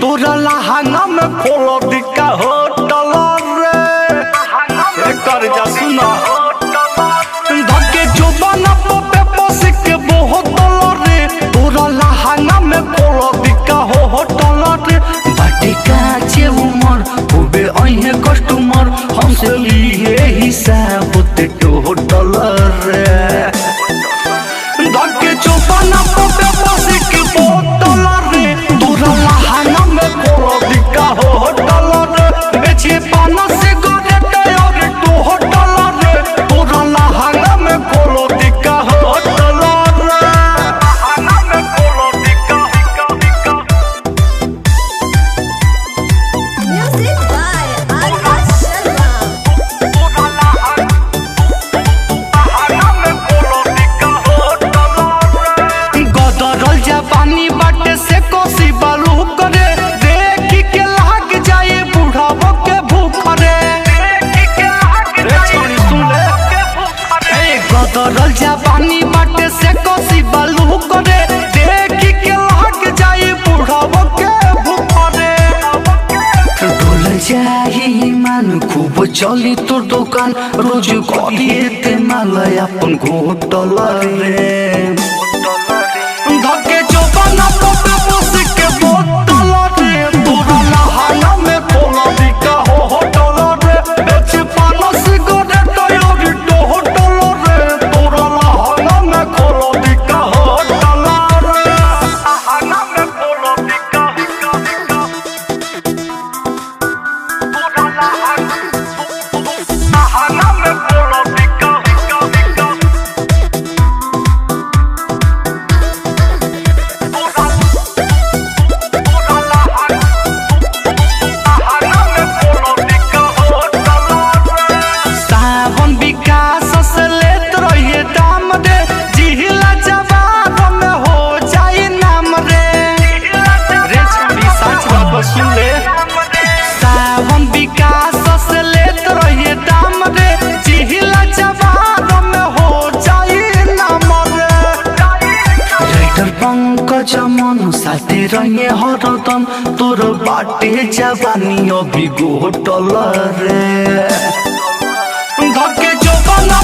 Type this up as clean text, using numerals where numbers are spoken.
तोरा लहाना में खोलो दिक्का होटल रे कर जा सुना धके जुबाना पे पस के बोतल रे तोरा लहाना में खोलो दिक्का होटल रे बाटे काचे उमर खूबे अइहे कस्टमर हमसे लिए हिसाब ते टोटल रे धके जुबाना पे पस के बोतल रे तोरा लहाना में खोलो दिक्का होटल रे बेचे पाना से गोरेट और तो होटल रे तोरा लहाना में खोलो दिक्का होटल रे लहाना में खोलो दिक्का Music by Arya Sharma. तोरा लहाना में खोलो दिक्का होटल रे गदरल जापानी बाटे से कोसी बालू करे देखी के लाग जाए बुढ़ावो के भूख रे देखी के लाग जाए सुन ले ए गदरल जापानी बाटे से कोसी बालू करे देखी के लाग जाए बुढ़ावो के भूख रे डोल जाए ईमान खूब चली तोर दुकान रोज करिए ते माल अपन घोटल रे धके जोबाना पे बस के बोतल रे तोरा लहाना में खोलो दिक्का होटल रे बेच पाना सिगरेट और तो होटल रे तोरा लहाना में खोलो दिक्का होटल रे लहाना में खोलो दिक्का तोरा लहाना में खोलो दिक्का सावन विकास से लेत रहिए दाम रे जिहिला जवाब में हो जाए नाम रे रे छोड़ी सच बात सुन ले सावन विकास से लेत रहिए दाम रे जिहिला जवाब में हो जाए नाम रे राइटर पंकज मन साथे रहिए हरदम तोर बाटे जवानी अभी गोटल रे धके जोबाना